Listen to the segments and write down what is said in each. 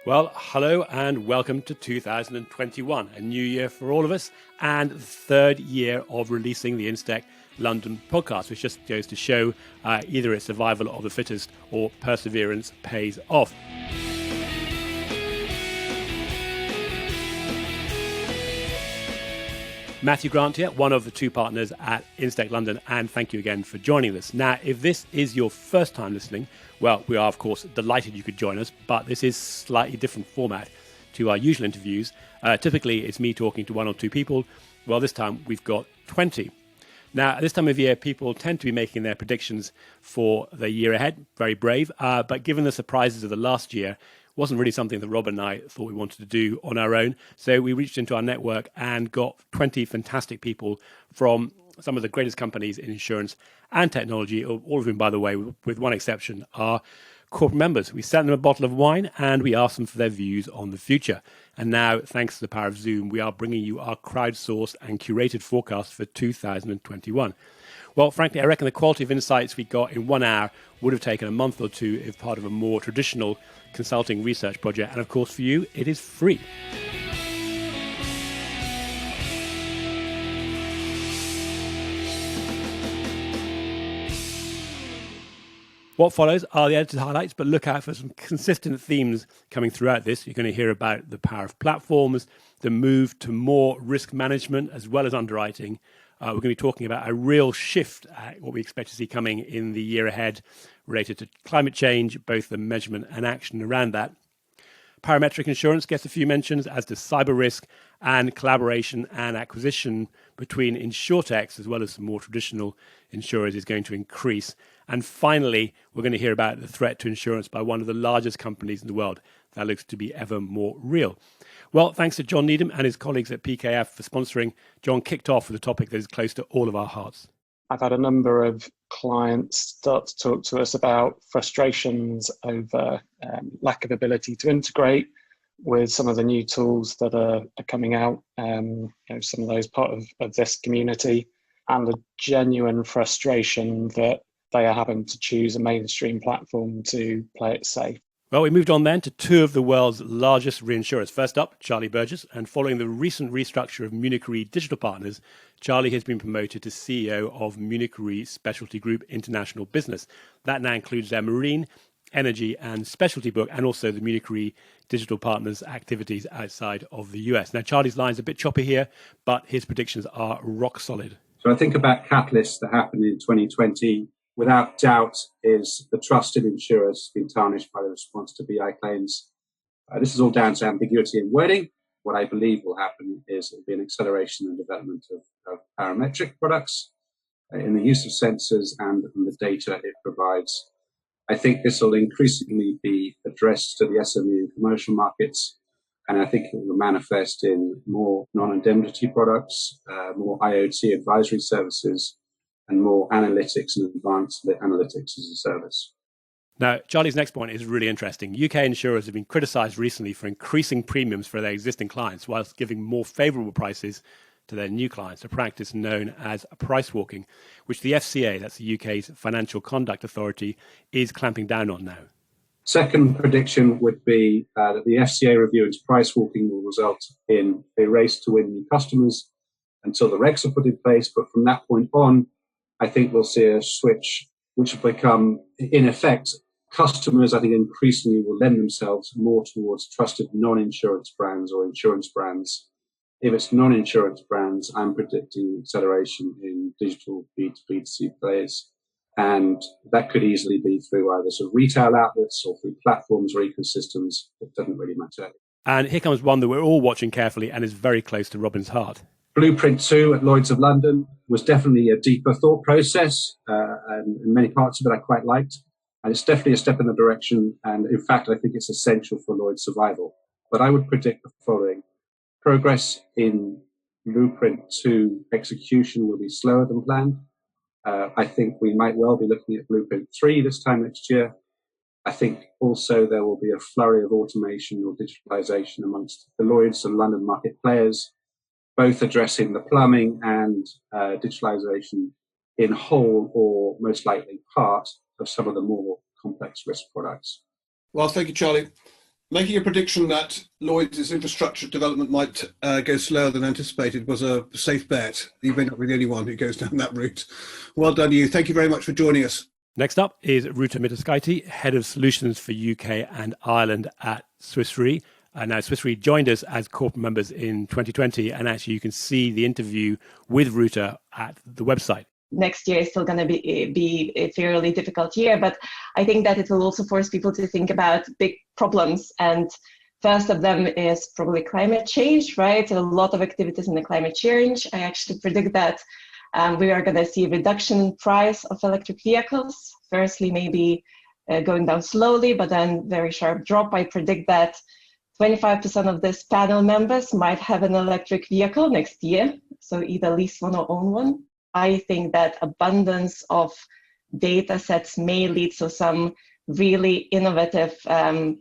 Well, hello and welcome to 2021, a new year for all of us and the third year of releasing the InsTech London podcast, which just goes to show either it's survival of the fittest or perseverance pays off. Matthew Grant here, one of the two partners at InsTech London, and thank you again for joining us. Now, if this is your first time listening, well, we are, of course, delighted you could join us, but this is slightly different format to our usual interviews. Typically, it's me talking to one or two people. Well, this time we've got 20. Now, at this time of year, people tend to be making their predictions for the year ahead. Very brave. But given the surprises of the last year, wasn't really something that Rob and I thought we wanted to do on our own. So we reached into our network and got 20 fantastic people from some of the greatest companies in insurance and technology, all of whom, by the way, with one exception, are corporate members. We sent them a bottle of wine and we asked them for their views on the future. And now, thanks to the power of Zoom, we are bringing you our crowdsourced and curated forecast for 2021. Well, frankly, I reckon the quality of insights we got in 1 hour would have taken a month or two if part of a more traditional consulting research project. And of course, for you, it is free. What follows are the edited highlights, but look out for some consistent themes coming throughout this. You're going to hear about the power of platforms, the move to more risk management as well as underwriting. We're going to be talking about a real shift at what we expect to see coming in the year ahead related to climate change, both the measurement and action around that. Parametric insurance gets a few mentions, as does cyber risk, and collaboration and acquisition between insurtechs as well as some more traditional insurers is going to increase. And finally, we're going to hear about the threat to insurance by one of the largest companies in the world. That looks to be ever more real. Well, thanks to John Needham and his colleagues at PKF for sponsoring. John kicked off with a topic that is close to all of our hearts. I've had a number of clients start to talk to us about frustrations over lack of ability to integrate with some of the new tools that are coming out, some of those part of this community, and a genuine frustration that they are having to choose a mainstream platform to play it safe. Well, we moved on then to two of the world's largest reinsurers. First up, Charlie Burgess, and following the recent restructure of Munich Re Digital Partners, Charlie has been promoted to CEO of Munich Re Specialty Group International Business. That now includes their marine, energy and specialty book, and also the Munich Re Digital Partners activities outside of the US. Now, Charlie's line's a bit choppy here, but his predictions are rock solid. So I think about catalysts that happened in 2020. Without doubt, is the trust in insurers been tarnished by the response to BI claims. This is all down to ambiguity in wording. What I believe will happen is there will be an acceleration and development of parametric products in the use of sensors and the data it provides. I think this will increasingly be addressed to the SME and commercial markets, and I think it will manifest in more non-indemnity products, more IoT advisory services, and more analytics and advanced analytics as a service. Now, Charlie's next point is really interesting. UK insurers have been criticised recently for increasing premiums for their existing clients whilst giving more favourable prices to their new clients, a practice known as price walking, which the FCA, that's the UK's Financial Conduct Authority, is clamping down on now. Second prediction would be that the FCA review into price walking will result in a race to win new customers until the regs are put in place. But from that point on, I think we'll see a switch which will become, in effect, customers, I think, increasingly will lend themselves more towards trusted non-insurance brands or insurance brands. If it's non-insurance brands, I'm predicting acceleration in digital B2B2C players. And that could easily be through either sort of retail outlets or through platforms or ecosystems. It doesn't really matter. And here comes one that we're all watching carefully and is very close to Robin's heart. Blueprint 2 at Lloyd's of London was definitely a deeper thought process, and in many parts of it I quite liked. And it's definitely a step in the direction, and in fact I think it's essential for Lloyd's survival. But I would predict the following. Progress in Blueprint 2 execution will be slower than planned. I think we might well be looking at Blueprint 3 this time next year. I think also there will be a flurry of automation or digitalization amongst the Lloyd's and London market players, both addressing the plumbing and digitalization in whole or most likely part of some of the more complex risk products. Well, thank you, Charlie. Making a prediction that Lloyd's infrastructure development might go slower than anticipated was a safe bet. You may not be the only one who goes down that route. Well done, you. Thank you very much for joining us. Next up is Ruta Mitaskaiti, Head of Solutions for UK and Ireland at Swiss Re. Now, Swiss Re joined us as corporate members in 2020, and actually you can see the interview with Ruta at the website. Next year is still going to be a fairly difficult year, but I think that it will also force people to think about big problems. And first of them is probably climate change, right? A lot of activities in the climate change. I actually predict that we are going to see a reduction in price of electric vehicles. Firstly, maybe going down slowly, but then very sharp drop. I predict that 25% of this panel members might have an electric vehicle next year, so either lease one or own one. I think that abundance of data sets may lead to some really innovative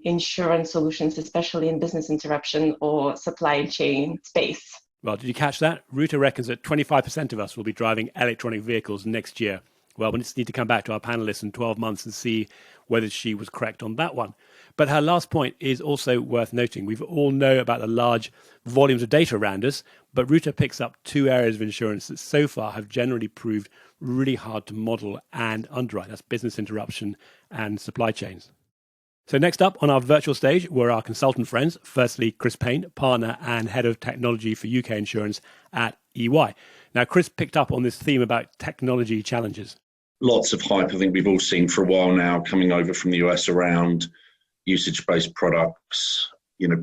insurance solutions, especially in business interruption or supply chain space. Well, did you catch that? Ruta reckons that 25% of us will be driving electronic vehicles next year. Well, we just need to come back to our panelists in 12 months and see whether she was correct on that one. But her last point is also worth noting. We all know about the large volumes of data around us, but Ruta picks up two areas of insurance that so far have generally proved really hard to model and underwrite. That's business interruption and supply chains. So next up on our virtual stage were our consultant friends. Firstly, Chris Payne, partner and head of technology for UK insurance at EY. Now, Chris picked up on this theme about technology challenges. Lots of hype, I think we've all seen for a while now, coming over from the US around usage-based products,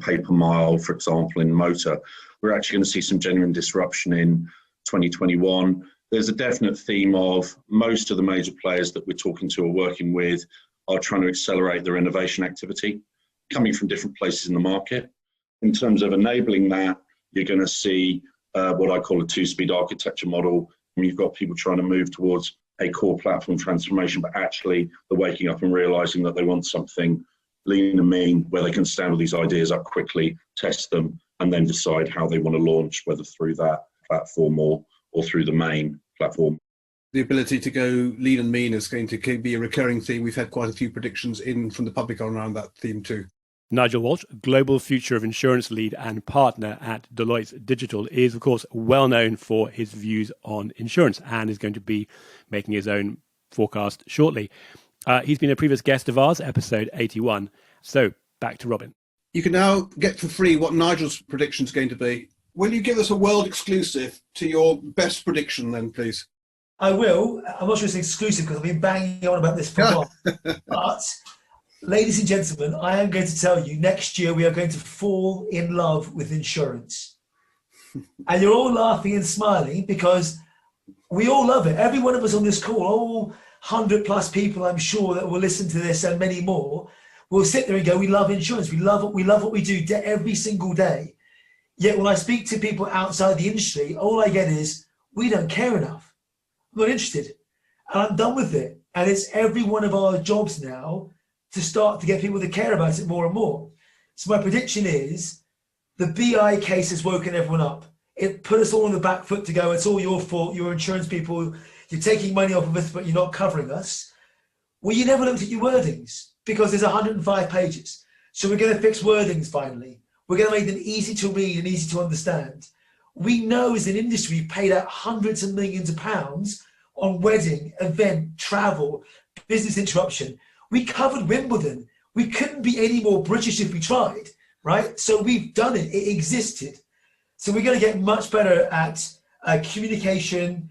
pay-per mile, for example, in motor. We're actually going to see some genuine disruption in 2021. There's a definite theme of most of the major players that we're talking to or working with are trying to accelerate their innovation activity, coming from different places in the market. In terms of enabling that, you're going to see what I call a two-speed architecture model. You've got people trying to move towards a core platform transformation, but actually they're waking up and realizing that they want something lean and mean, where they can stand all these ideas up quickly, test them, and then decide how they want to launch, whether through that platform or through the main platform. The ability to go lean and mean is going to be a recurring theme. We've had quite a few predictions in from the public around that theme too. Nigel Walsh, Global Future of Insurance Lead and Partner at Deloitte Digital, is, of course, well known for his views on insurance and is going to be making his own forecast shortly. He's been a previous guest of ours, episode 81. So back to Robin. You can now get for free what Nigel's prediction is going to be. Will you give us a world exclusive to your best prediction then, please? I will. I'm not sure it's exclusive because I've been banging on about this for a while. But, ladies and gentlemen, I am going to tell you next year we are going to fall in love with insurance. And you're all laughing and smiling because we all love it. Every one of us on this call, all 100 plus people, I'm sure, that will listen to this and many more, will sit there and go, we love insurance. We love what we do every single day. Yet when I speak to people outside the industry, all I get is, we don't care enough. I'm not interested. And I'm done with it. And it's every one of our jobs now to start to get people to care about it more and more. So my prediction is the BI case has woken everyone up. It put us all on the back foot to go, it's all your fault, you're insurance people, you're taking money off of us, but you're not covering us. Well, you never looked at your wordings because there's 105 pages. So we're going to fix wordings finally. We're going to make them easy to read and easy to understand. We know as an industry, we've paid out hundreds of millions of pounds on wedding, event, travel, business interruption. We covered Wimbledon. We couldn't be any more British if we tried, right? So we've done it. It existed. So we're going to get much better at communication,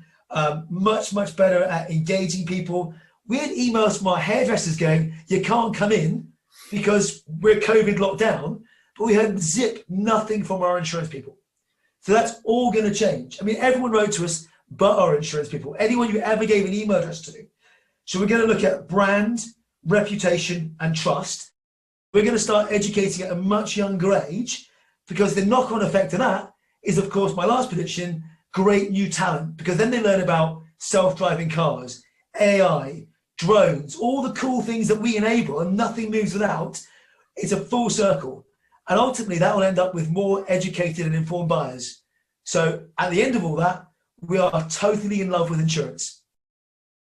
much better at engaging people. We had emails from our hairdressers going, you can't come in because we're COVID locked down, but we had nothing from our insurance people. So that's all going to change. I mean, everyone wrote to us but our insurance people, anyone you ever gave an email address to. So we're going to look at brand, reputation and trust. We're going to start educating at a much younger age because the knock-on effect of that is, of course, my last prediction, great new talent, because then they learn about self-driving cars, AI, drones, all the cool things that we enable and nothing moves without. It's a full circle. And ultimately that will end up with more educated and informed buyers. So at the end of all that, we are totally in love with insurance.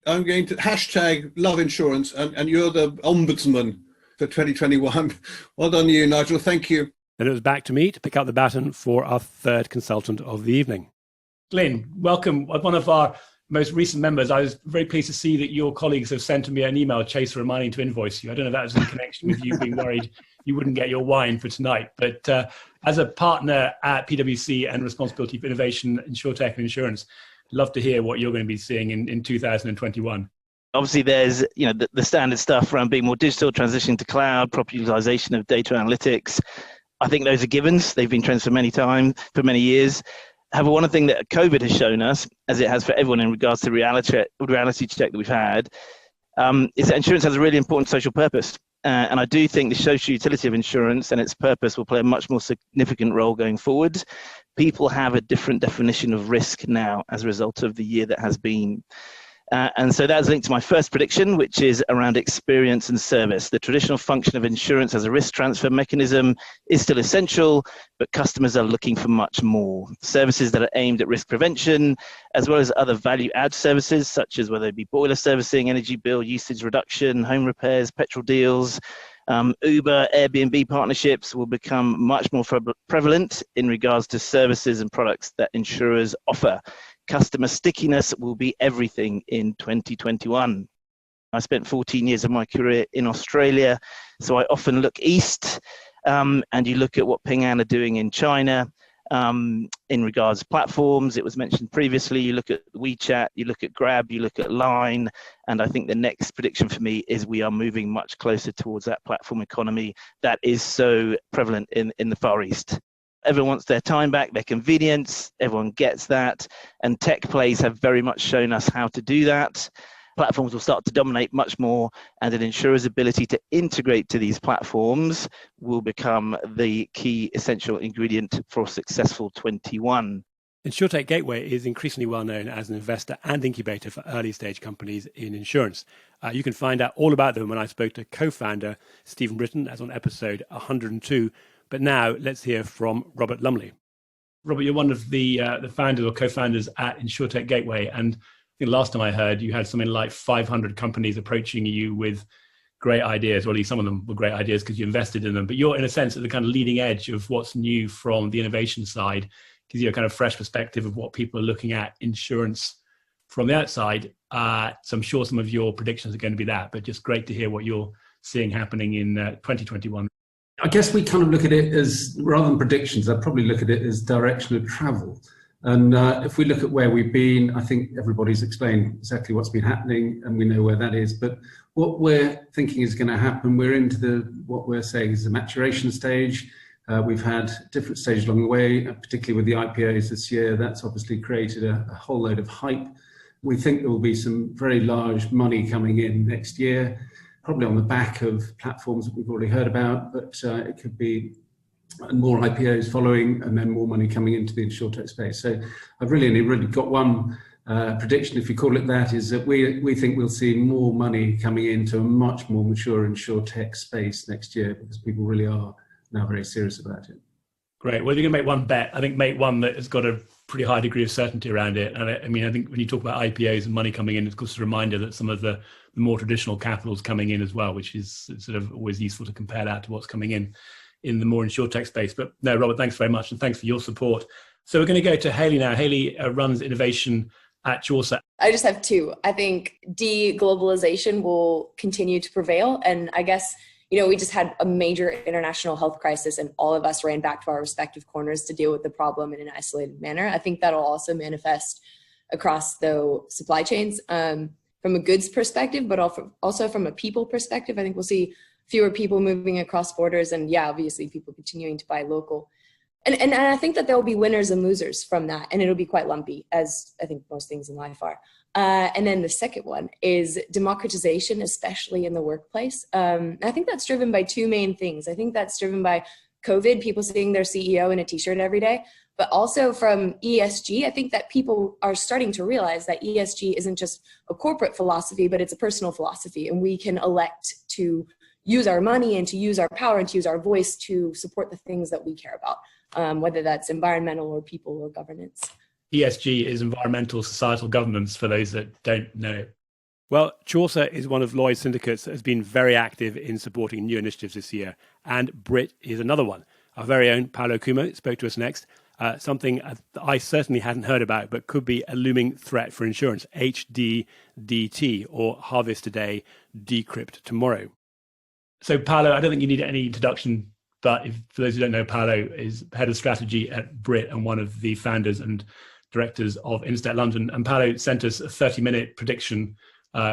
I'm going to hashtag love insurance and you're the ombudsman for 2021. Well done you, Nigel. Thank you. Then it was back to me to pick up the baton for our third consultant of the evening. Glyn, welcome. One of our most recent members. I was very pleased to see that your colleagues have sent me an email, Chaucer, reminding to invoice you. I don't know if that was in connection with you being worried you wouldn't get your wine for tonight. But as a partner at PwC and Responsibility for Innovation, Insurtech and Insurance, I'd love to hear what you're going to be seeing in 2021. Obviously, there's the standard stuff around being more digital, transitioning to cloud, proper utilization of data analytics. I think those are givens. They've been trends for many years. However, one thing that COVID has shown us, as it has for everyone in regards to reality check that we've had, is that insurance has a really important social purpose. And I do think the social utility of insurance and its purpose will play a much more significant role going forward. People have a different definition of risk now as a result of the year that has been. And so that's linked to my first prediction, which is around experience and service. The traditional function of insurance as a risk transfer mechanism is still essential, but customers are looking for much more. Services that are aimed at risk prevention, as well as other value-add services, such as whether it be boiler servicing, energy bill usage reduction, home repairs, petrol deals, Uber, Airbnb partnerships will become much more prevalent in regards to services and products that insurers offer. Customer stickiness will be everything in 2021. I spent 14 years of my career in Australia, so I often look east, and you look at what Ping An are doing in China in regards to platforms. It was mentioned previously. You look at WeChat, you look at Grab, you look at Line, and I think the next prediction for me is we are moving much closer towards that platform economy that is so prevalent in the Far East. Everyone wants their time back, their convenience, everyone gets that, and tech plays have very much shown us how to do that. Platforms will start to dominate much more, and an insurer's ability to integrate to these platforms will become the key essential ingredient for a successful 21. Insurtech Gateway is increasingly well known as an investor and incubator for early stage companies in insurance. You can find out all about them when I spoke to co-founder Stephen Britton, as on episode 102. But now let's hear from Robert Lumley. Robert, you're one of the founders or co-founders at Insurtech Gateway. And I think last time I heard, you had something like 500 companies approaching you with great ideas, or at least some of them were great ideas because you invested in them. But you're, in a sense, at the kind of leading edge of what's new from the innovation side, gives you a kind of fresh perspective of what people are looking at insurance from the outside. So I'm sure some of your predictions are going to be that, but just great to hear what you're seeing happening in 2021. I guess we kind of look at it as, rather than predictions, I'd probably look at it as direction of travel. And if we look at where we've been, I think everybody's explained exactly what's been happening and we know where that is. But what we're thinking is going to happen, we're into what we're saying is the maturation stage. We've had different stages along the way, particularly with the IPOs this year. That's obviously created a whole load of hype. We think there will be some very large money coming in next year, probably on the back of platforms that we've already heard about, but it could be more IPOs following and then more money coming into the insurtech space. So I've really got one prediction, if you call it that, is that we think we'll see more money coming into a much more mature insurtech space next year because people really are now very serious about it. Great. Well, if you're going to make one bet, I think make one that has got a pretty high degree of certainty around it. And I think when you talk about IPOs and money coming in, it's just a reminder that some of the more traditional capital is coming in as well, which is sort of always useful to compare that to what's coming in the more insurtech space. But no, Robert, thanks very much. And thanks for your support. So we're going to go to Hayley now. Hayley runs innovation at Chaucer. I just have two. I think de-globalization will continue to prevail. And I guess, we just had a major international health crisis and all of us ran back to our respective corners to deal with the problem in an isolated manner. I think that'll also manifest across the supply chains from a goods perspective, but also from a people perspective. I think we'll see fewer people moving across borders and obviously people continuing to buy local. And I think that there will be winners and losers from that. And it'll be quite lumpy, as I think most things in life are. And then the second one is democratization, especially in the workplace. I think that's driven by two main things. I think that's driven by COVID, people seeing their CEO in a t-shirt every day, but also from ESG. I think that people are starting to realize that ESG isn't just a corporate philosophy, but it's a personal philosophy. And we can elect to use our money and to use our power and to use our voice to support the things that we care about, whether that's environmental or people or governance. ESG is environmental societal governance, for those that don't know. Well, Chaucer is one of Lloyd's syndicates that has been very active in supporting new initiatives this year, and Brit is another one. Our very own Paolo Cuomo spoke to us next, something I certainly hadn't heard about, but could be a looming threat for insurance, HDDT, or Harvest Today, Decrypt Tomorrow. So, Paolo, I don't think you need any introduction, but for those who don't know, Paolo is head of strategy at Brit and one of the founders and directors of InsTech London. And Paolo sent us a 30-minute prediction,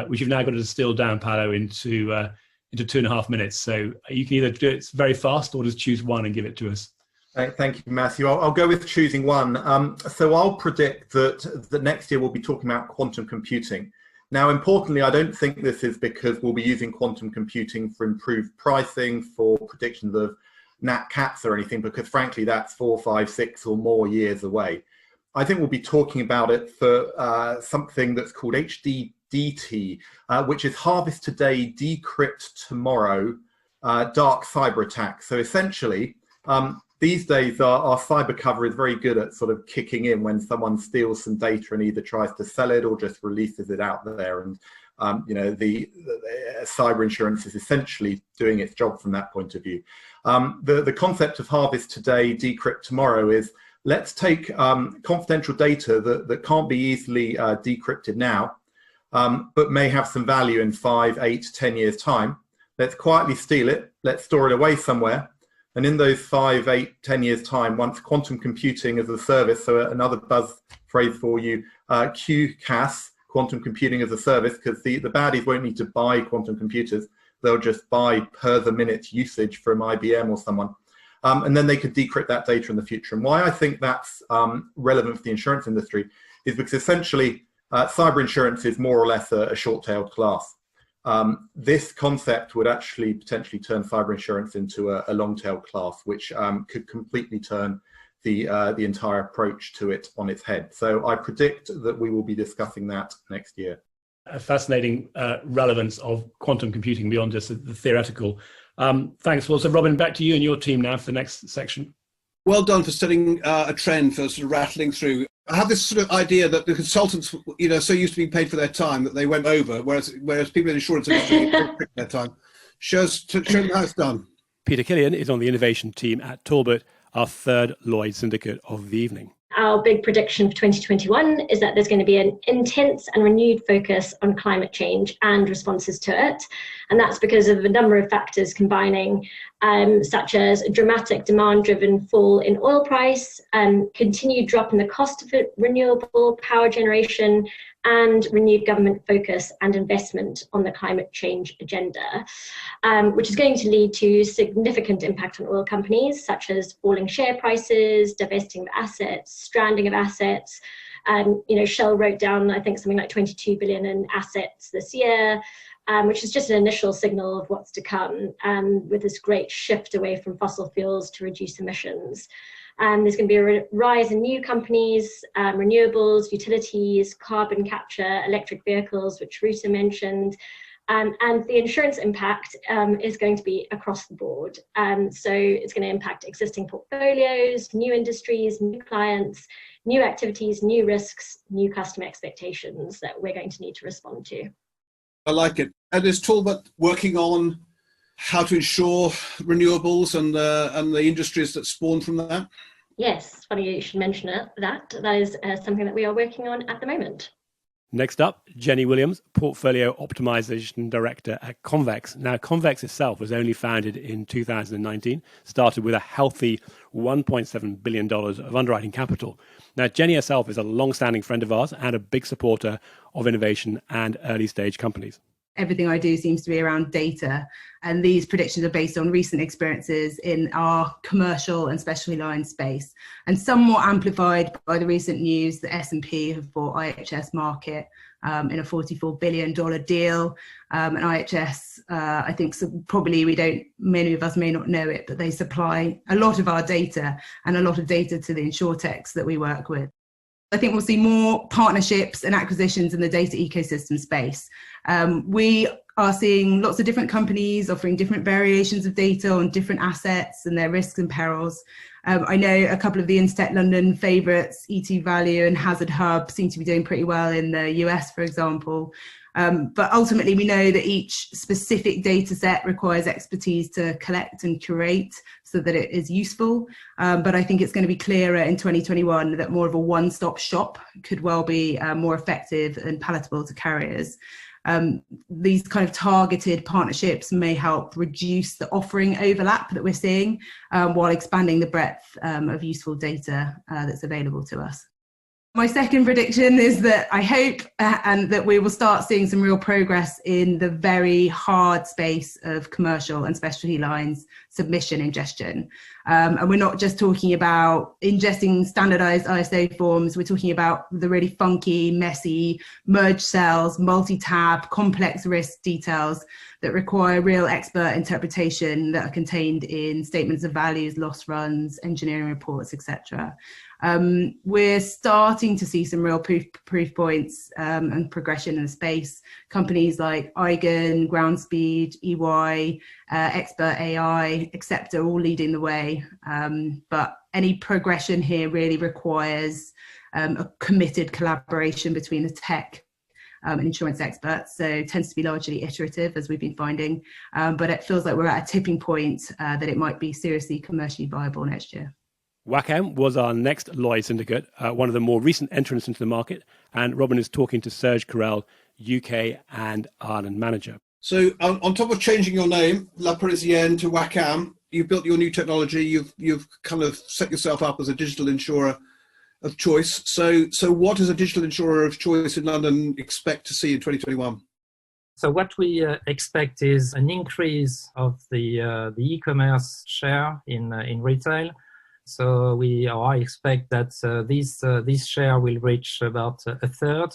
which you've now got to distill down, Paolo, into 2.5 minutes. So you can either do it very fast or just choose one and give it to us. Thank you, Matthew. I'll go with choosing one. So I'll predict that next year we'll be talking about quantum computing. Now, importantly, I don't think this is because we'll be using quantum computing for improved pricing, for predictions of nat cats or anything, because frankly, that's 4, 5, 6 or more years away. I think we'll be talking about it for something that's called HDDT, which is Harvest Today, Decrypt Tomorrow, dark cyber attacks. So essentially, these days our cyber cover is very good at sort of kicking in when someone steals some data and either tries to sell it or just releases it out there. And the cyber insurance is essentially doing its job from that point of view. The concept of Harvest Today, Decrypt Tomorrow is, let's take confidential data that can't be easily decrypted now, but may have some value in 5, 8, 10 years' time. Let's quietly steal it. Let's store it away somewhere. And in those 5, 8, 10 years' time, once quantum computing as a service, so another buzz phrase for you, QCAS, quantum computing as a service, because the baddies won't need to buy quantum computers. They'll just buy per the minute usage from IBM or someone. And then they could decrypt that data in the future. And why I think that's relevant for the insurance industry is because essentially cyber insurance is more or less a short-tailed class. This concept would actually potentially turn cyber insurance into a long-tailed class, which could completely turn the entire approach to it on its head. So I predict that we will be discussing that next year. A fascinating relevance of quantum computing beyond just the theoretical. Thanks, Will. So, Robin, back to you and your team now for the next section. Well done for setting a trend for sort of rattling through. I have this sort of idea that the consultants, so used to being paid for their time that they went over, whereas people in the insurance industry don't pick their time. Show them how it's done. Peter Killian is on the innovation team at Talbot, our third Lloyd syndicate of the evening. Our big prediction for 2021 is that there's going to be an intense and renewed focus on climate change and responses to it. And that's because of a number of factors combining, such as a dramatic demand-driven fall in oil price, continued drop in the cost of renewable power generation, and renewed government focus and investment on the climate change agenda, which is going to lead to significant impact on oil companies, such as falling share prices, divesting of assets, stranding of assets. Shell wrote down, I think, something like 22 billion in assets this year, which is just an initial signal of what's to come, with this great shift away from fossil fuels to reduce emissions. There's going to be a rise in new companies, renewables, utilities, carbon capture, electric vehicles, which Ruta mentioned, and the insurance impact is going to be across the board. So it's going to impact existing portfolios, new industries, new clients, new activities, new risks, new customer expectations that we're going to need to respond to. I like it. And is Talbot working on how to insure renewables and the industries that spawn from that? Yes, funny you should mention it. That is something that we are working on at the moment. Next up, Jenny Williams, Portfolio Optimization Director at Convex. Now, Convex itself was only founded in 2019, started with a healthy $1.7 billion of underwriting capital. Now, Jenny herself is a long-standing friend of ours and a big supporter of innovation and early-stage companies. Everything I do seems to be around data, and these predictions are based on recent experiences in our commercial and specialty line space, and somewhat amplified by the recent news that S&P have bought IHS Market in a $44 billion deal. And IHS, I think probably many of us may not know it, but they supply a lot of our data and a lot of data to the insurtechs that we work with. I think we'll see more partnerships and acquisitions in the data ecosystem space. We are seeing lots of different companies offering different variations of data on different assets and their risks and perils. I know a couple of the InsTech London favourites, ET Value and Hazard Hub, seem to be doing pretty well in the US, for example. But ultimately, we know that each specific data set requires expertise to collect and curate so that it is useful. But I think it's going to be clearer in 2021 that more of a one-stop shop could well be more effective and palatable to carriers. These kind of targeted partnerships may help reduce the offering overlap that we're seeing while expanding the breadth of useful data that's available to us. My second prediction is that I hope and that we will start seeing some real progress in the very hard space of commercial and specialty lines submission ingestion. And we're not just talking about ingesting standardized ISO forms, we're talking about the really funky, messy, merge cells, multi-tab, complex risk details that require real expert interpretation that are contained in statements of values, loss runs, engineering reports, etc. We're starting to see some real proof points and progression in the space. Companies like Eigen, Groundspeed, EY, Expert AI, etc., all leading the way. But any progression here really requires a committed collaboration between the tech and insurance experts. So it tends to be largely iterative, as we've been finding. But it feels like we're at a tipping point that it might be seriously commercially viable next year. Wakam was our next Lloyd syndicate, one of the more recent entrants into the market, and Robin is talking to Serge Carrel, UK and Ireland manager. So on top of changing your name, La Parisienne, to Wakam, you've built your new technology, you've kind of set yourself up as a digital insurer of choice. So what does a digital insurer of choice in London expect to see in 2021? So what we expect is an increase of the e-commerce share in retail. So I expect that this share will reach about a third.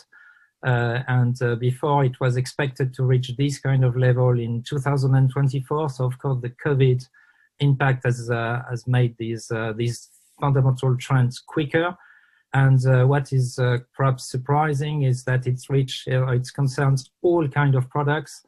And before it was expected to reach this kind of level in 2024. So of course the COVID impact has made these fundamental trends quicker. And what is perhaps surprising is that it concerns all kinds of products,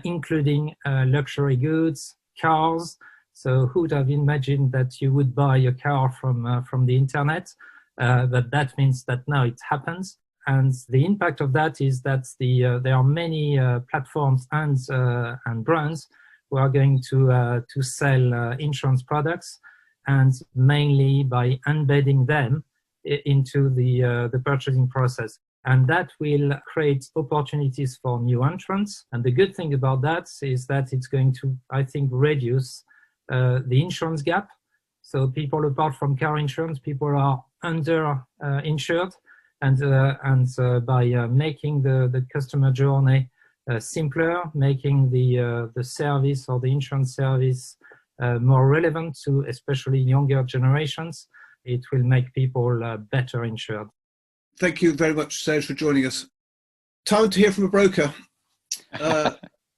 including luxury goods, cars. So who would have imagined that you would buy a car from the internet? But that means that now it happens. And the impact of that is that there are many platforms and brands who are going to sell insurance products, and mainly by embedding them into the purchasing process. And that will create opportunities for new entrants. And the good thing about that is that it's going to, I think, reduce the insurance gap. So people, apart from car insurance, people are under insured, and by making the customer journey simpler, making the service or the insurance service more relevant to especially younger generations, it will make people better insured. Thank you very much, Serge, for joining us. Time to hear from a broker.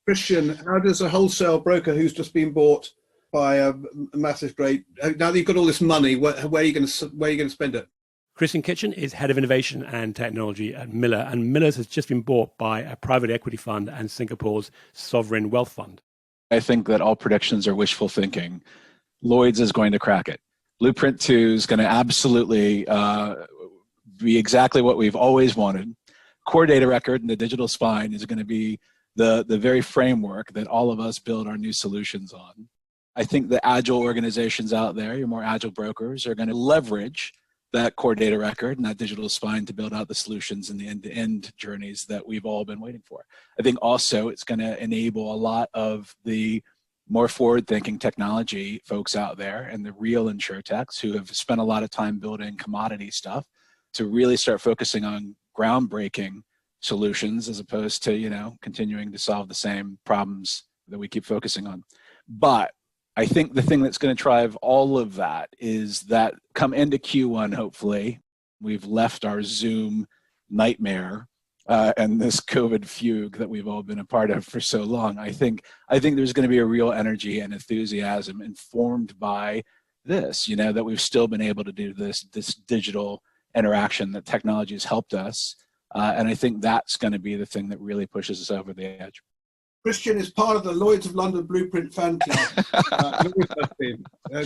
Christian, how does a wholesale broker who's just been bought by a massive great, now that you've got all this money, where are you going to spend it? Christian Kitchen is Head of Innovation and Technology at Miller, and Miller's has just been bought by a private equity fund and Singapore's sovereign wealth fund. I think that all predictions are wishful thinking. Lloyd's is going to crack it. Blueprint 2 is going to absolutely be exactly what we've always wanted. Core data record and the digital spine is going to be the very framework that all of us build our new solutions on. I think the agile organizations out there, your more agile brokers, are going to leverage that core data record and that digital spine to build out the solutions and the end-to-end journeys that we've all been waiting for. I think also it's going to enable a lot of the more forward-thinking technology folks out there and the real insurtechs who have spent a lot of time building commodity stuff to really start focusing on groundbreaking solutions as opposed to, continuing to solve the same problems that we keep focusing on. But I think the thing that's going to drive all of that is that come into Q1, hopefully, we've left our Zoom nightmare and this COVID fugue that we've all been a part of for so long. I think there's going to be a real energy and enthusiasm informed by this, that we've still been able to do this digital interaction, that technology has helped us. And I think that's going to be the thing that really pushes us over the edge. Christian is part of the Lloyd's of London Blueprint fan club.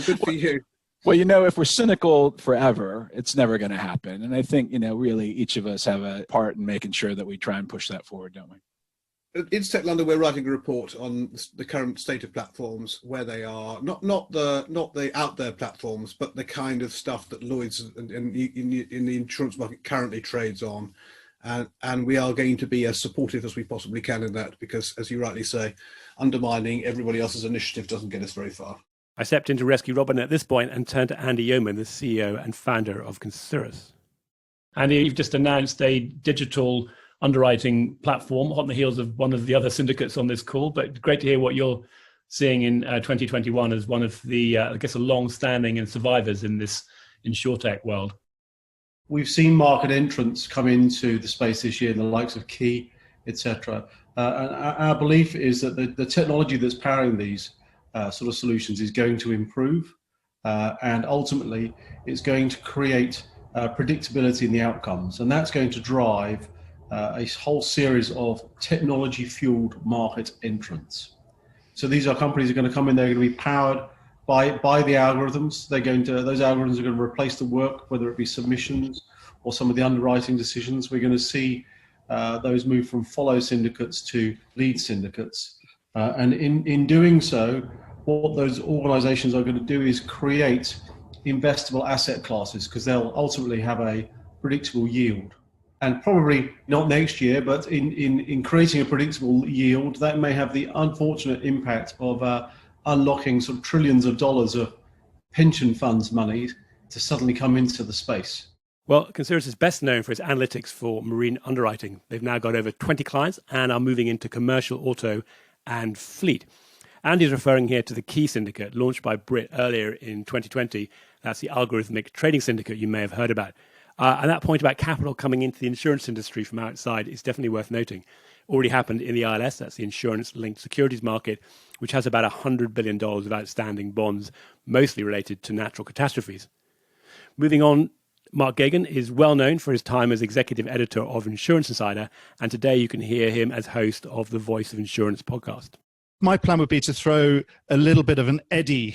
Good for you. Well, you know, if we're cynical forever, it's never going to happen. And I think, you know, really each of us have a part in making sure that we try and push that forward, don't we? At InsTech London, we're writing a report on the current state of platforms, where they are, not the out there platforms, but the kind of stuff that Lloyd's in the insurance market currently trades on. And we are going to be as supportive as we possibly can in that, because, as you rightly say, undermining everybody else's initiative doesn't get us very far. I stepped in to rescue Robin at this point and turned to Andy Yeoman, the CEO and founder of Concirrus. Andy, you've just announced a digital underwriting platform, hot on the heels of one of the other syndicates on this call, but great to hear what you're seeing in 2021 as one of the, I guess, a long-standing and survivors in this insurtech world. We've seen market entrants come into the space this year, the likes of Key, etc. And our belief is that the technology that's powering these sort of solutions is going to improve, and ultimately it's going to create predictability in the outcomes, and that's going to drive a whole series of technology-fueled market entrants. So these are companies that are going to come in, they're going to be powered by the algorithms. Those algorithms are going to replace the work, whether it be submissions or some of the underwriting decisions. We're going to see those move from follow syndicates to lead syndicates. And in doing so, what those organizations are going to do is create investable asset classes, because they'll ultimately have a predictable yield. And probably not next year, but in creating a predictable yield, that may have the unfortunate impact of unlocking sort of trillions of dollars of pension funds money to suddenly come into the space. Well, Concirrus is best known for its analytics for marine underwriting. They've now got over 20 clients and are moving into commercial auto and fleet. Andy's referring here to the Key Syndicate, launched by Brit earlier in 2020. That's the algorithmic trading syndicate you may have heard about. And that point about capital coming into the insurance industry from outside is definitely worth noting. Already happened in the ILS, that's the insurance-linked securities market, which has about $100 billion of outstanding bonds, mostly related to natural catastrophes. Moving on, Mark Gagan is well known for his time as executive editor of Insurance Insider, and today you can hear him as host of the Voice of Insurance podcast. My plan would be to throw a little bit of an eddy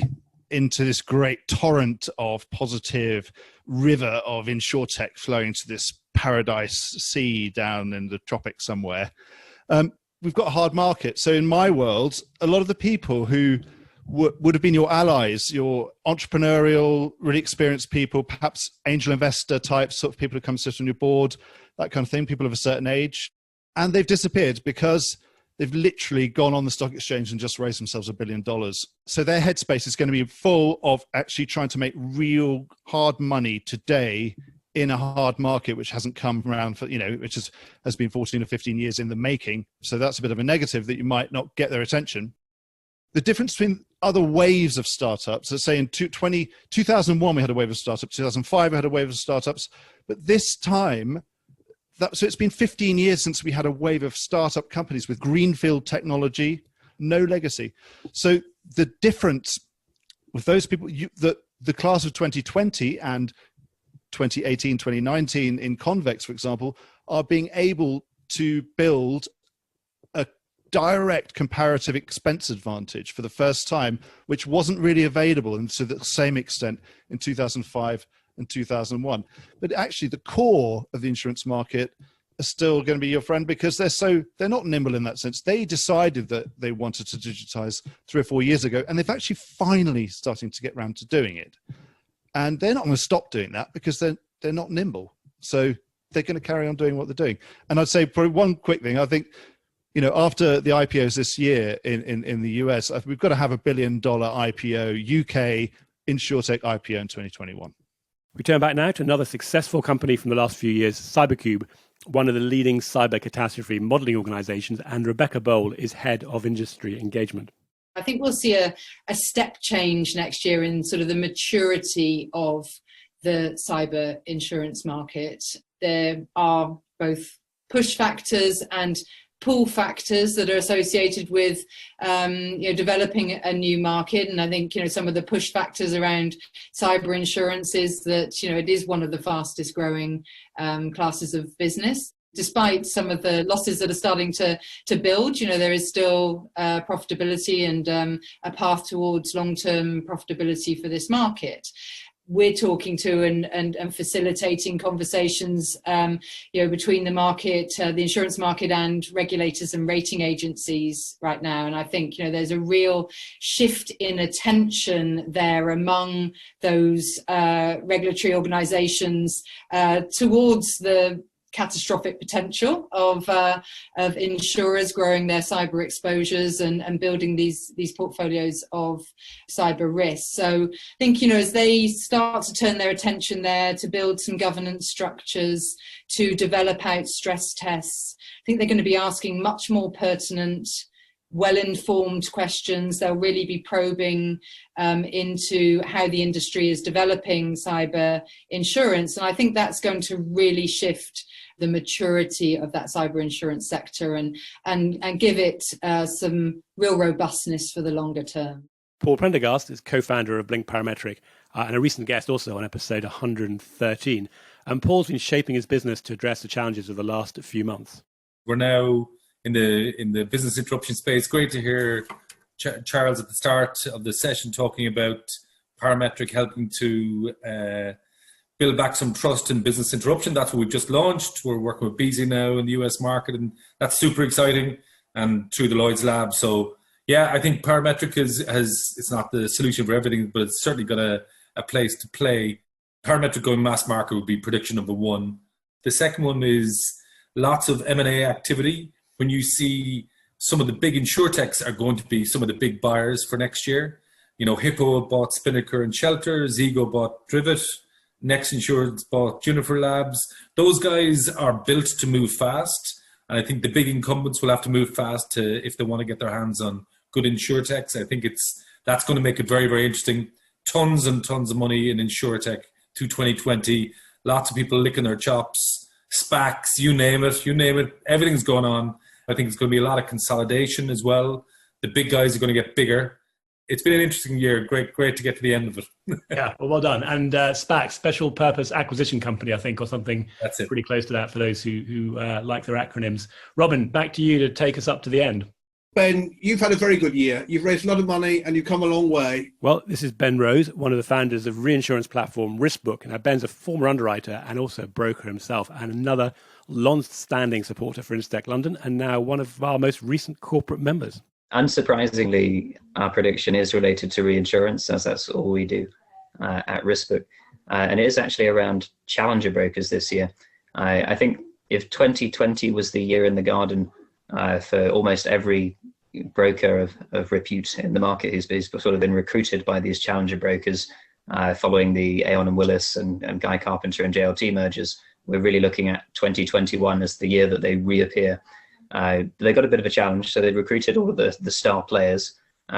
into this great torrent of positive river of insurtech flowing to this paradise sea down in the tropics somewhere. We've got a hard market. So in my world, a lot of the people who would have been your allies, your entrepreneurial, really experienced people, perhaps angel investor types, sort of people who come sit on your board, that kind of thing, people of a certain age, and they've disappeared because they've literally gone on the stock exchange and just raised themselves $1 billion. So their headspace is going to be full of actually trying to make real hard money today in a hard market, which hasn't come around for, which has been 14 or 15 years in the making. So that's a bit of a negative that you might not get their attention. The difference between other waves of startups, let's say in 2001, we had a wave of startups, 2005, we had a wave of startups, but this time, so it's been 15 years since we had a wave of startup companies with greenfield technology, no legacy. So the difference with those people, the class of 2020 and 2018, 2019 in Convex, for example, are being able to build a direct comparative expense advantage for the first time, which wasn't really available and to the same extent in 2005 and 2001. But actually the core of the insurance market are still going to be your friend, because they're not nimble in that sense. They decided that they wanted to digitize 3 or 4 years ago, and they've actually finally starting to get around to doing it. And they're not going to stop doing that because they're not nimble. So they're going to carry on doing what they're doing. And I'd say probably one quick thing, I think, after the IPOs this year in the US, we've got to have $1 billion IPO, UK InsurTech IPO in 2021. We turn back now to another successful company from the last few years, CyberCube, one of the leading cyber catastrophe modeling organizations, and Rebecca Bowl is head of industry engagement. I think we'll see a step change next year in sort of the maturity of the cyber insurance market. There are both push factors and pull factors that are associated with developing a new market. And I think some of the push factors around cyber insurance is that it is one of the fastest growing classes of business. Despite some of the losses that are starting to build, there is still profitability and a path towards long-term profitability for this market. We're talking to and facilitating conversations, between the market, the insurance market, and regulators and rating agencies right now. And I think, there's a real shift in attention there among those regulatory organisations towards the catastrophic potential of insurers growing their cyber exposures and building these portfolios of cyber risk. So I think, as they start to turn their attention there to build some governance structures, to develop out stress tests, I think they're going to be asking much more pertinent, well-informed questions. They'll really be probing into how the industry is developing cyber insurance. And I think that's going to really shift the maturity of that cyber insurance sector and give it some real robustness for the longer term. Paul Prendergast is co-founder of Blink Parametric and a recent guest also on episode 113. And Paul's been shaping his business to address the challenges of the last few months. We're now in the business interruption space. Great to hear Charles at the start of the session talking about Parametric helping to build back some trust in business interruption. That's what we've just launched. We're working with Beasley now in the US market, and that's super exciting, and through the Lloyd's lab. So yeah, I think Parametric it's not the solution for everything, but it's certainly got a place to play. Parametric going mass market would be prediction number one. The second one is lots of M&A activity. When you see some of the big insurtechs are going to be some of the big buyers for next year. Hippo bought Spinnaker and Shelter, Zego bought Drivet, Next Insurance bought Juniper Labs. Those guys are built to move fast. And I think the big incumbents will have to move fast if they want to get their hands on good insurtechs. I think that's going to make it very, very interesting. Tons and tons of money in insurtech through 2020. Lots of people licking their chops, SPACs, you name it. Everything's going on. I think it's going to be a lot of consolidation as well. The big guys are going to get bigger. It's been an interesting year. Great to get to the end of it. Yeah, well done. And SPAC, Special Purpose Acquisition Company, I think, or something pretty close to that for those who like their acronyms. Robin, back to you to take us up to the end. Ben, you've had a very good year. You've raised a lot of money and you've come a long way. Well, this is Ben Rose, one of the founders of reinsurance platform Riskbook. Now, Ben's a former underwriter and also a broker himself, and another long-standing supporter for InsTech London, and now one of our most recent corporate members. Unsurprisingly, our prediction is related to reinsurance, as that's all we do at Riskbook. And it is actually around challenger brokers this year. I think if 2020 was the year in the garden for almost every broker of repute in the market who's sort of been recruited by these challenger brokers following the Aon and Willis and Guy Carpenter and JLT mergers, we're really looking at 2021 as the year that they reappear. They got a bit of a challenge, so they recruited all of the star players,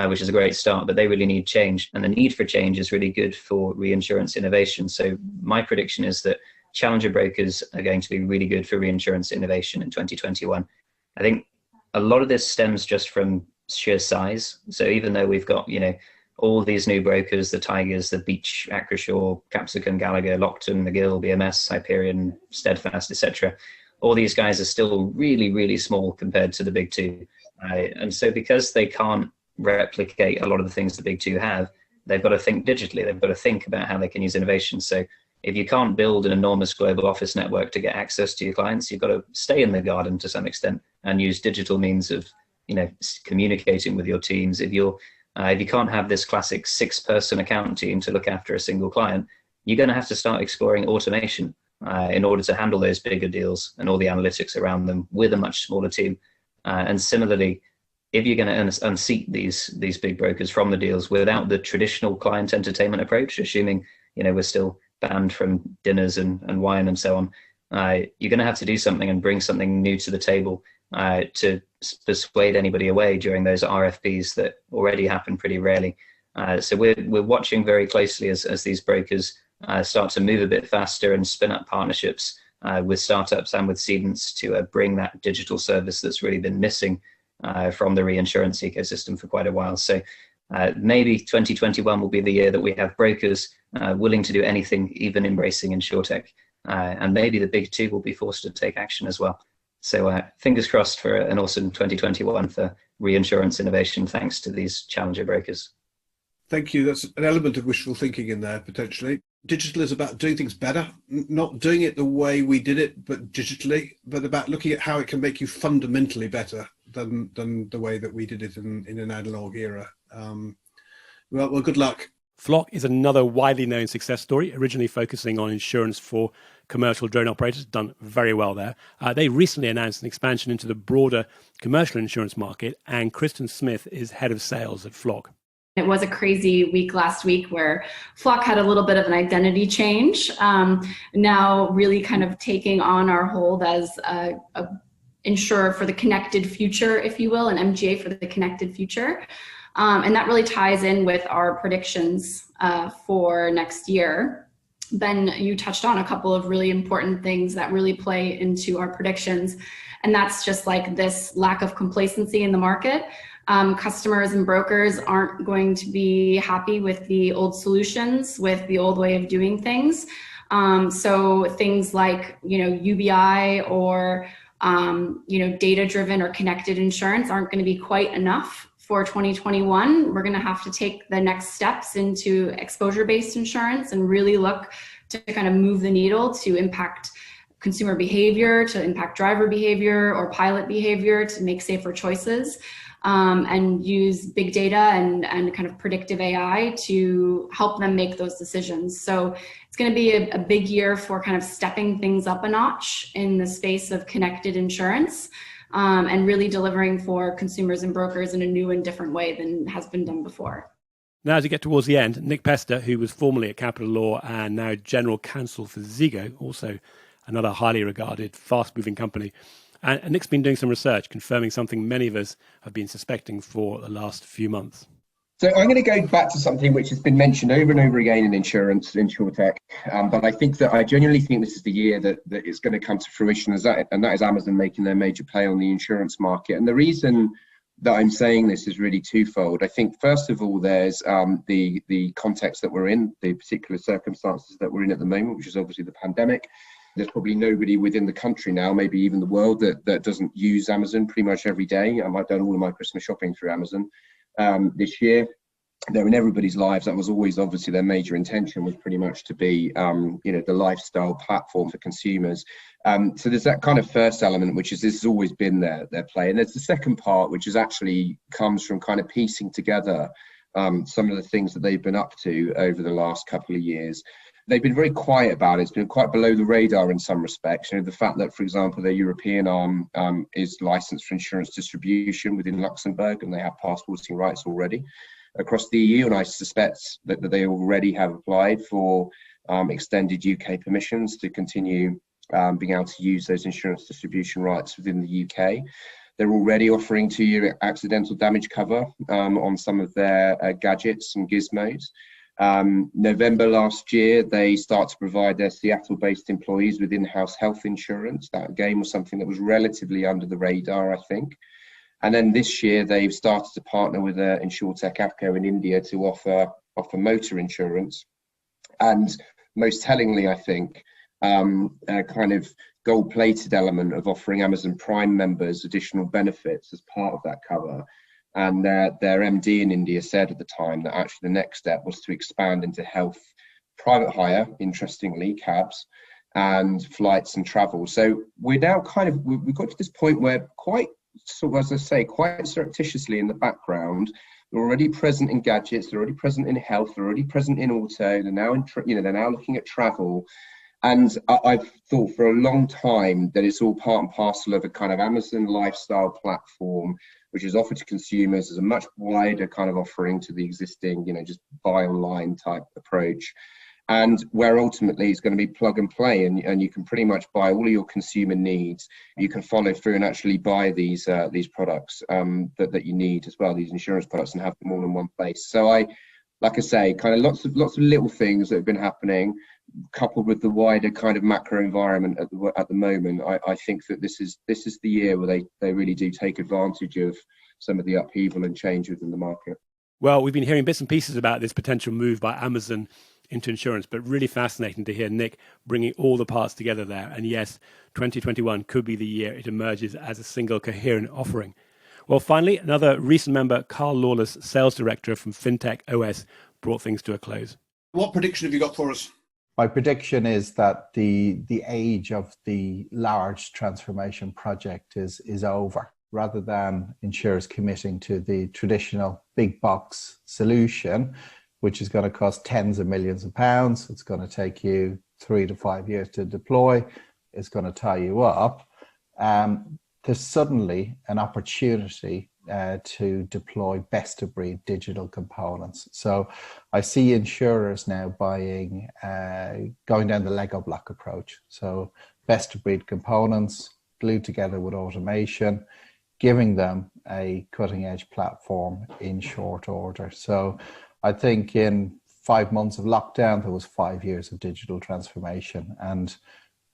which is a great start, but they really need change. And the need for change is really good for reinsurance innovation. So my prediction is that challenger brokers are going to be really good for reinsurance innovation in 2021. I think a lot of this stems just from sheer size. So even though we've got, all these new brokers, the Tigers, the Beach, Acrisure, Capsicum, Gallagher, Lockton, McGill, BMS, Hyperion, Steadfast, etc., all these guys are still really, really small compared to the big two. And so because they can't replicate a lot of the things the big two have, they've got to think digitally. They've got to think about how they can use innovation. So if you can't build an enormous global office network to get access to your clients, you've got to stay in the garden to some extent and use digital means of, communicating with your teams. If you can't have this classic 6-person account team to look after a single client, you're going to have to start exploring automation in order to handle those bigger deals and all the analytics around them with a much smaller team. And similarly, if you're going to unseat these big brokers from the deals without the traditional client entertainment approach, assuming we're still banned from dinners and wine and so on, you're going to have to do something and bring something new to the table to persuade anybody away during those RFPs that already happen pretty rarely. So we're watching very closely as these brokers start to move a bit faster and spin up partnerships with startups and with cedents to bring that digital service that's really been missing from the reinsurance ecosystem for quite a while. So maybe 2021 will be the year that we have brokers willing to do anything, even embracing insurtech. and maybe the big two will be forced to take action as well. So fingers crossed for an awesome 2021 for reinsurance innovation, thanks to these challenger brokers. Thank you. That's an element of wishful thinking in there, potentially. Digital is about doing things better, not doing it the way we did it, but digitally, but about looking at how it can make you fundamentally better than the way that we did it in an analog era. Well, good luck. Flock is another widely known success story, originally focusing on insurance for commercial drone operators, done very well there. They recently announced an expansion into the broader commercial insurance market, and Kristen Smith is head of sales at Flock. It was a crazy week last week where Flock had a little bit of an identity change, now really kind of taking on our hold as a insurer for the connected future, if you will, an MGA for the connected future. And that really ties in with our predictions for next year. Ben, you touched on a couple of really important things that really play into our predictions. And that's just like this lack of complacency in the market. Customers and brokers aren't going to be happy with the old solutions, with the old way of doing things. So things like, UBI or, data-driven or connected insurance aren't going to be quite enough for 2021. We're going to have to take the next steps into exposure-based insurance and really look to kind of move the needle to impact consumer behavior, to impact driver behavior or pilot behavior, to make safer choices. And use big data and kind of predictive AI to help them make those decisions. So it's going to be a big year for kind of stepping things up a notch in the space of connected insurance, and really delivering for consumers and brokers in a new and different way than has been done before. Now, as we get towards the end, Nick Pester, who was formerly at Capital Law and now General Counsel for Zego, also another highly regarded, fast-moving company, and Nick's been doing some research confirming something many of us have been suspecting for the last few months. So I'm going to go back to something which has been mentioned over and over again in insurance, Insurtech, but I genuinely think this is the year that it's going to come to fruition, and that is Amazon making their major play on the insurance market. And the reason that I'm saying this is really twofold. I think, first of all, there's the context that we're in, the particular circumstances that we're in at the moment, which is obviously the pandemic. There's probably nobody within the country now, maybe even the world, that doesn't use Amazon pretty much every day. I've done all of my Christmas shopping through Amazon this year. They're in everybody's lives. That was always obviously their major intention, was pretty much to be, the lifestyle platform for consumers. So there's that kind of first element, which is this has always been their play. And there's the second part, which is actually comes from kind of piecing together some of the things that they've been up to over the last couple of years. They've been very quiet about it. It's been quite below the radar in some respects. The fact that, for example, their European arm is licensed for insurance distribution within Luxembourg, and they have passporting rights already across the EU. And I suspect that they already have applied for extended UK permissions to continue being able to use those insurance distribution rights within the UK. They're already offering 2-year accidental damage cover on some of their gadgets and gizmos. November last year, they start to provide their Seattle-based employees with in-house health insurance. That again was something that was relatively under the radar, I think. And then this year, they've started to partner with Insurtech Gateway in India to offer motor insurance. And most tellingly, I think, a kind of gold-plated element of offering Amazon Prime members additional benefits as part of that cover. And their MD in India said at the time that actually the next step was to expand into health, private hire, interestingly, cabs, and flights and travel. So we're now we've got to this point where quite surreptitiously in the background, they're already present in gadgets, they're already present in health, they're already present in auto, they're now they're now looking at travel. And I've thought for a long time that it's all part and parcel of a kind of Amazon lifestyle platform, which is offered to consumers as a much wider kind of offering to the existing, just buy online type approach. And where ultimately it's going to be plug and play, and you can pretty much buy all of your consumer needs. You can follow through and actually buy these products that you need as well, these insurance products, and have them all in one place. So like I say, kind of lots of little things that have been happening, coupled with the wider kind of macro environment at the moment. I think that this is the year where they really do take advantage of some of the upheaval and change within the market. Well, we've been hearing bits and pieces about this potential move by Amazon into insurance, but really fascinating to hear Nick bringing all the parts together there. And yes, 2021 could be the year it emerges as a single coherent offering. Well, finally, another recent member, Carl Lawless, sales director from FintechOS, brought things to a close. What prediction have you got for us? My prediction is that the age of the large transformation project is over. Rather than insurers committing to the traditional big box solution, which is going to cost tens of millions of pounds, it's going to take you 3 to 5 years to deploy, it's going to tie you up. There's suddenly an opportunity to deploy best-of-breed digital components. So I see insurers now buying, going down the Lego block approach. So best-of-breed components glued together with automation, giving them a cutting-edge platform in short order. So I think in 5 months of lockdown, there was 5 years of digital transformation, and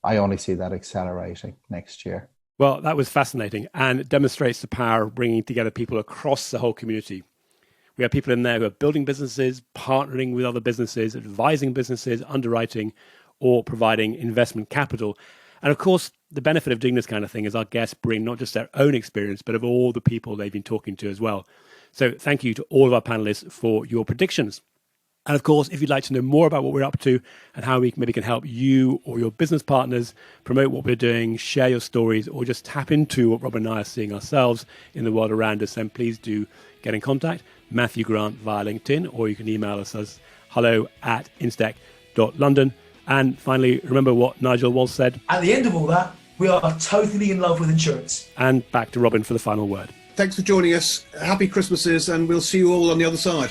I only see that accelerating next year. Well, that was fascinating, and it demonstrates the power of bringing together people across the whole community. We have people in there who are building businesses, partnering with other businesses, advising businesses, underwriting, or providing investment capital. And of course, the benefit of doing this kind of thing is our guests bring not just their own experience, but of all the people they've been talking to as well. So thank you to all of our panelists for your predictions. And of course, if you'd like to know more about what we're up to and how we maybe can help you or your business partners promote what we're doing, share your stories, or just tap into what Robin and I are seeing ourselves in the world around us, then please do get in contact. Matthew Grant via LinkedIn, or you can email us as hello@instech.london. And finally, remember what Nigel Walsh said. At the end of all that, we are totally in love with insurance. And back to Robin for the final word. Thanks for joining us. Happy Christmases, and we'll see you all on the other side.